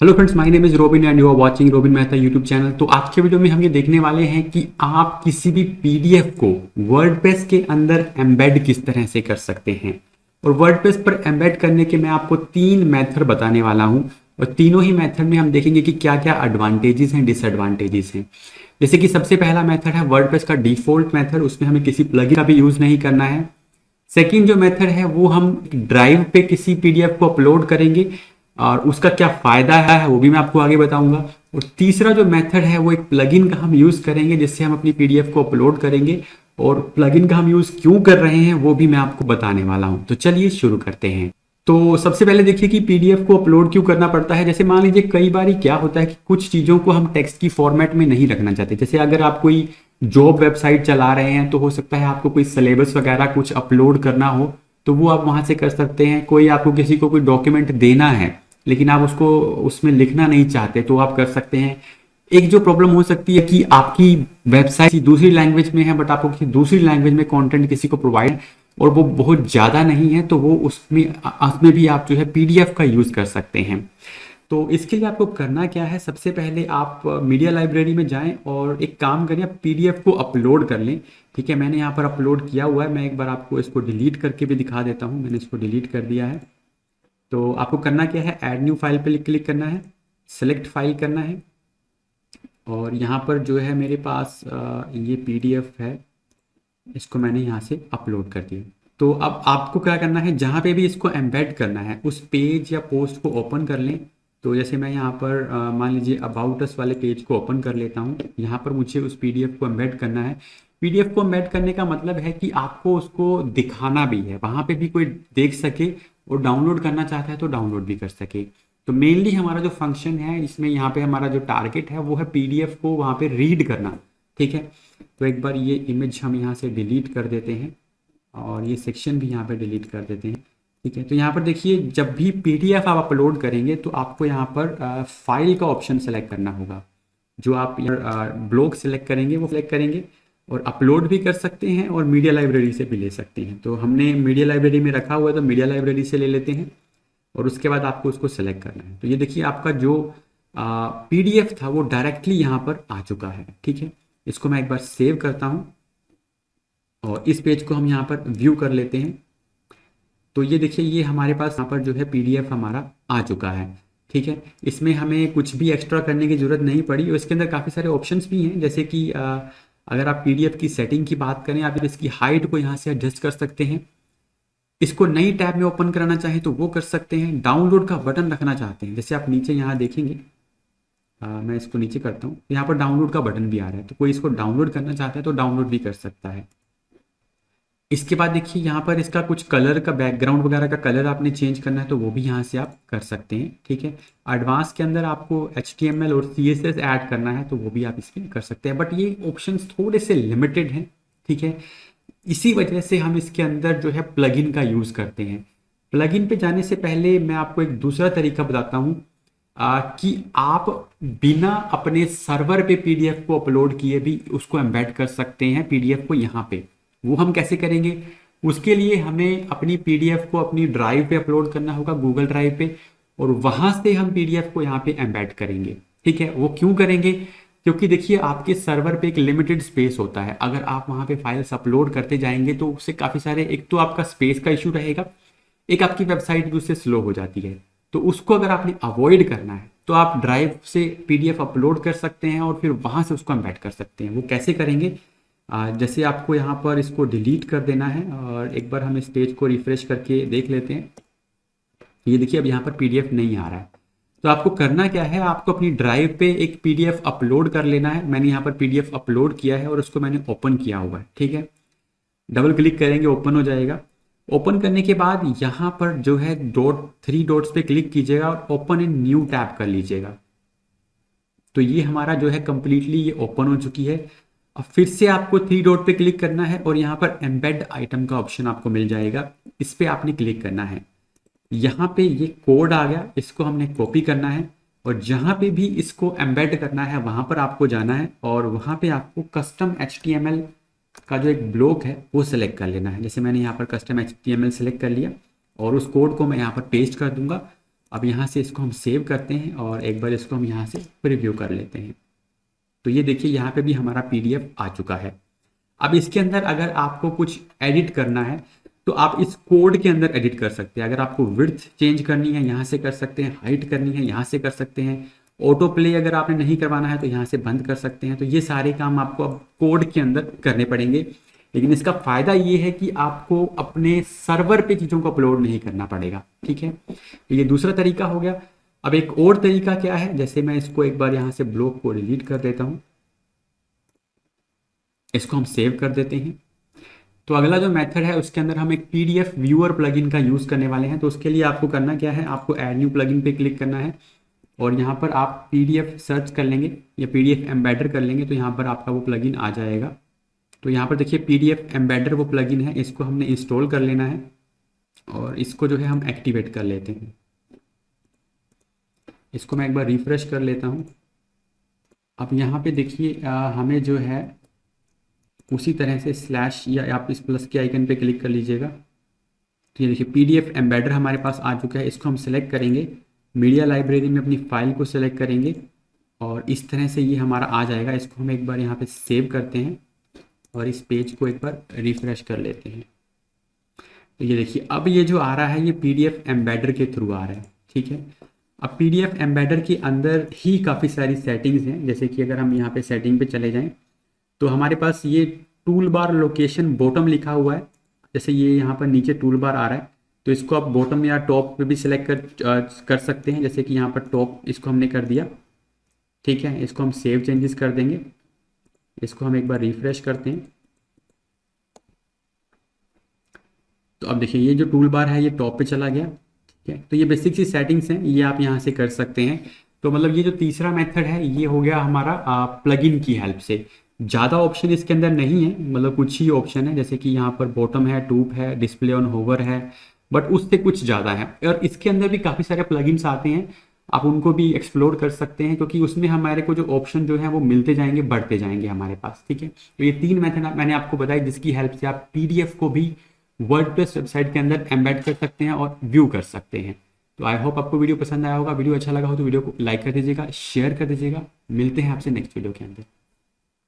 Hello friends, my name is Robin and you are watching Robin Mehta YouTube channel. तो आज के video में हम ये देखने वाले हैं कि आप किसी भी पीडीएफ को वर्डप्रेस के अंदर एम्बेड किस तरह से कर सकते हैं। और वर्डप्रेस पर एम्बेड करने के मैं आपको 3 मेथड बताने वाला हूं और तीनों ही मेथड में हम देखेंगे कि क्या क्या एडवांटेजेस हैं, डिसएडवांटेजेस हैं। जैसे कि सबसे पहला मेथड है वर्डप्रेस का डिफॉल्ट मेथड, उसमें हमें किसी प्लगइन का भी यूज नहीं करना है। सेकेंड जो मेथड है वो हम ड्राइव पे किसी पीडीएफ को अपलोड करेंगे और उसका क्या फायदा है वो भी मैं आपको आगे बताऊंगा। और तीसरा जो मेथड है वो एक प्लगइन का हम यूज करेंगे जिससे हम अपनी पीडीएफ को अपलोड करेंगे। और प्लगइन का हम यूज क्यों कर रहे हैं वो भी मैं आपको बताने वाला हूं। तो चलिए शुरू करते हैं। तो सबसे पहले देखिए कि पीडीएफ को अपलोड क्यों करना पड़ता है। जैसे मान लीजिए कई बार क्या होता है कि कुछ चीज़ों को हम टेक्स्ट की फॉर्मेट में नहीं रखना चाहते। जैसे अगर आप कोई जॉब वेबसाइट चला रहे हैं तो हो सकता है आपको कोई सिलेबस वगैरह कुछ अपलोड करना हो, तो वो आप वहां से कर सकते हैं। कोई आपको किसी को कोई डॉक्यूमेंट देना है लेकिन आप उसको उसमें लिखना नहीं चाहते तो आप कर सकते हैं। एक जो प्रॉब्लम हो सकती है कि आपकी वेबसाइट किसी दूसरी लैंग्वेज में है बट आपको किसी दूसरी लैंग्वेज में कंटेंट किसी को प्रोवाइड और वो बहुत ज़्यादा नहीं है, तो वो उसमें भी आप जो है पीडीएफ का यूज़ कर सकते हैं। तो इसके लिए आपको करना क्या है, सबसे पहले आप मीडिया लाइब्रेरी में जाएं और एक काम करें, आप पीडीएफ को अपलोड कर लें। ठीक है, मैंने यहाँ पर अपलोड किया हुआ है। मैं एक बार आपको इसको डिलीट करके भी दिखा देता हूँ। मैंने इसको डिलीट कर दिया है। तो आपको करना क्या है, ऐड न्यू फाइल पे क्लिक करना है, सेलेक्ट फाइल करना है और यहाँ पर जो है मेरे पास ये पीडीएफ है, इसको मैंने यहाँ से अपलोड कर दिया। तो अब आपको क्या करना है, जहाँ पे भी इसको एम्बेड करना है उस पेज या पोस्ट को ओपन कर लें। तो जैसे मैं यहाँ पर मान लीजिए अबाउट अस वाले पेज को ओपन कर लेता हूँ। यहाँ पर मुझे उस पीडीएफ को एम्बेड करना है। पीडीएफ को एम्बेड करने का मतलब है कि आपको उसको दिखाना भी है, वहाँ पे भी कोई देख सके और डाउनलोड करना चाहता है तो डाउनलोड भी कर सके। तो मेनली हमारा जो फंक्शन है इसमें यहाँ पे हमारा जो टारगेट है वो है पीडीएफ को वहाँ पे रीड करना। ठीक है, तो एक बार ये इमेज हम यहाँ से डिलीट कर देते हैं और ये सेक्शन भी यहाँ पे डिलीट कर देते हैं। ठीक है, तो यहाँ पर देखिए जब भी पीडीएफ आप अपलोड करेंगे तो आपको यहाँ पर फाइल का ऑप्शन सेलेक्ट करना होगा। जो आप ब्लॉग सेलेक्ट करेंगे वो सेलेक्ट करेंगे और अपलोड भी कर सकते हैं और मीडिया लाइब्रेरी से भी ले सकते हैं। तो हमने मीडिया लाइब्रेरी में रखा हुआ है तो मीडिया लाइब्रेरी से ले लेते हैं और उसके बाद आपको उसको सेलेक्ट करना है। तो ये देखिए आपका जो पीडीएफ था वो डायरेक्टली यहाँ पर आ चुका है। ठीक है, इसको मैं एक बार सेव करता हूँ और इस पेज को हम यहाँ पर व्यू कर लेते हैं। तो ये देखिए ये हमारे पास यहाँ पर जो है पीडीएफ हमारा आ चुका है। ठीक है, इसमें हमें कुछ भी एक्स्ट्रा करने की जरूरत नहीं पड़ी और इसके अंदर काफ़ी सारे ऑप्शंस भी हैं। जैसे कि अगर आप पीडीएफ की सेटिंग की बात करें, आप इसकी हाइट को यहाँ से एडजस्ट कर सकते हैं। इसको नई टैब में ओपन कराना चाहें तो वो कर सकते हैं। डाउनलोड का बटन रखना चाहते हैं, जैसे आप नीचे यहाँ देखेंगे, मैं इसको नीचे करता हूँ, यहाँ पर डाउनलोड का बटन भी आ रहा है। तो कोई इसको डाउनलोड करना चाहता है तो डाउनलोड भी कर सकता है। इसके बाद देखिए यहाँ पर इसका कुछ कलर का बैकग्राउंड वगैरह का कलर आपने चेंज करना है तो वो भी यहाँ से आप कर सकते हैं। ठीक है, एडवांस के अंदर आपको HTML और CSS ऐड करना है तो वो भी आप इसमें कर सकते हैं, बट ये ऑप्शंस थोड़े से लिमिटेड हैं। ठीक है, इसी वजह से हम इसके अंदर जो है प्लगइन का यूज़ करते हैं। प्लगइन पे जाने से पहले मैं आपको एक दूसरा तरीका बताता हूँ कि आप बिना अपने सर्वर पे पीडीएफ को अपलोड किए भी उसको एम्बेड कर सकते हैं पीडीएफ को यहाँ पे। वो हम कैसे करेंगे, उसके लिए हमें अपनी पीडीएफ को अपनी ड्राइव पे अपलोड करना होगा, गूगल ड्राइव पे, और वहां से हम पीडीएफ को यहाँ पे एम्बेड करेंगे। ठीक है, वो क्यों करेंगे, क्योंकि देखिए आपके सर्वर पे एक लिमिटेड स्पेस होता है। अगर आप वहां पे फाइल्स अपलोड करते जाएंगे तो उससे काफ़ी सारे, एक तो आपका स्पेस का इशू रहेगा, एक आपकी वेबसाइट भी उससे स्लो हो जाती है। तो उसको अगर आपने अवॉइड करना है तो आप ड्राइव से पीडीएफ अपलोड कर सकते हैं और फिर वहां से उसको एम्बेड कर सकते हैं। वो कैसे करेंगे, जैसे आपको यहाँ पर इसको डिलीट कर देना है और एक बार हम इस पेज को रिफ्रेश करके देख लेते हैं। ये देखिए अब यहाँ पर पीडीएफ नहीं आ रहा है। तो आपको करना क्या है, आपको अपनी ड्राइव पे एक पीडीएफ अपलोड कर लेना है। मैंने यहाँ पर पीडीएफ अपलोड किया है और उसको मैंने ओपन किया हुआ है। ठीक है, डबल क्लिक करेंगे ओपन हो जाएगा। ओपन करने के बाद यहाँ पर जो है थ्री डॉट्स पे क्लिक कीजिएगा और ओपन इन न्यू टैब कर लीजिएगा। तो ये हमारा जो है कंप्लीटली ये ओपन हो चुकी है। अब फिर से आपको थ्री डॉट पे क्लिक करना है और यहाँ पर एम्बेड आइटम का ऑप्शन आपको मिल जाएगा, इस पे आपने क्लिक करना है। यहाँ पे ये कोड आ गया, इसको हमने कॉपी करना है और जहाँ पे भी इसको एम्बेड करना है वहाँ पर आपको जाना है और वहाँ पे आपको कस्टम HTML का जो एक ब्लॉक है वो सिलेक्ट कर लेना है। जैसे मैंने यहाँ पर कस्टम HTML सेलेक्ट कर लिया और उस कोड को मैं यहाँ पर पेस्ट कर दूंगा अब यहाँ से इसको हम सेव करते हैं और एक बार इसको हम यहाँ से प्रीव्यू कर लेते हैं। तो ये देखिए यहाँ पे भी हमारा पीडीएफ आ चुका है। अब इसके अंदर अगर आपको कुछ एडिट करना है तो आप इस कोड के अंदर एडिट कर सकते हैं। अगर आपको विड्थ चेंज करनी है यहाँ से कर सकते हैं, हाइट करनी है यहाँ से कर सकते हैं, ऑटो प्ले अगर आपने नहीं करवाना है तो यहाँ से बंद कर सकते हैं। तो ये सारे काम आपको अब कोड के अंदर करने पड़ेंगे, लेकिन इसका फायदा ये है कि आपको अपने सर्वर पे चीज़ों को अपलोड नहीं करना पड़ेगा। ठीक है, तो ये दूसरा तरीका हो गया। अब एक और तरीका क्या है, जैसे मैं इसको एक बार यहाँ से ब्लॉक को डिलीट कर देता हूँ, इसको हम सेव कर देते हैं। तो अगला जो मेथड है उसके अंदर हम एक पीडीएफ व्यूअर प्लगइन का यूज़ करने वाले हैं। तो उसके लिए आपको करना क्या है, आपको ऐड न्यू प्लगइन पे क्लिक करना है और यहाँ पर आप पीडीएफ सर्च कर लेंगे या पीडीएफ एम्बेडर कर लेंगे तो यहाँ पर आपका वो प्लगइन आ जाएगा। तो यहाँ पर देखिए पीडीएफ एम्बेडर वो प्लगइन है, इसको हमने इंस्टॉल कर लेना है और इसको जो है हम एक्टिवेट कर लेते हैं। इसको मैं एक बार रिफ्रेश कर लेता हूँ। अब यहाँ पे देखिए हमें जो है उसी तरह से स्लैश या आप इस प्लस के आइकन पे क्लिक कर लीजिएगा। तो ये देखिए पीडीएफ एम्बेडर हमारे पास आ चुका है। इसको हम सेलेक्ट करेंगे, मीडिया लाइब्रेरी में अपनी फाइल को सेलेक्ट करेंगे और इस तरह से ये हमारा आ जाएगा। इसको हम एक बार यहाँ पे सेव करते हैं और इस पेज को एक बार रिफ्रेश कर लेते हैं। तो ये देखिए अब ये जो आ रहा है ये पीडीएफ एम्बेडर के थ्रू आ रहा है। ठीक है, अब पीडीएफ एम्बेडर के अंदर ही काफ़ी सारी सेटिंग्स हैं। जैसे कि अगर हम यहाँ पे सेटिंग पे चले जाएं तो हमारे पास ये टूल बार लोकेशन बॉटम लिखा हुआ है। जैसे ये यहाँ पर नीचे टूल बार आ रहा है तो इसको आप बॉटम या टॉप पे भी सिलेक्ट कर सकते हैं। जैसे कि यहाँ पर टॉप इसको हमने कर दिया। ठीक है, इसको हम सेव चेंजेस कर देंगे। इसको हम एक बार रिफ्रेश करते हैं। तो अब देखिए ये जो टूल बार है ये टॉप पे चला गया। ठीक है, तो ये बेसिक सी सेटिंग्स हैं, ये आप यहाँ से कर सकते हैं। तो मतलब ये जो तीसरा मेथड है ये हो गया हमारा प्लगइन की हेल्प से। ज़्यादा ऑप्शन इसके अंदर नहीं है, मतलब कुछ ही ऑप्शन है। जैसे कि यहाँ पर बॉटम है, टूप है, डिस्प्ले ऑन होवर है, बट उससे कुछ ज़्यादा है। और इसके अंदर भी काफ़ी सारे प्लगइन्स आते हैं, आप उनको भी एक्सप्लोर कर सकते हैं क्योंकि उसमें हमारे को जो ऑप्शन जो है वो मिलते जाएंगे, बढ़ते जाएंगे हमारे पास। ठीक है, तो ये 3 मेथड मैंने आपको बताई जिसकी हेल्प से आप पीडीएफ को भी वर्डप्रेस वेबसाइट के अंदर एम्बेड कर सकते हैं और व्यू कर सकते हैं। तो आई होप आपको वीडियो पसंद आया होगा। वीडियो अच्छा लगा हो तो वीडियो को लाइक कर दीजिएगा, शेयर कर दीजिएगा। मिलते हैं आपसे नेक्स्ट वीडियो के अंदर।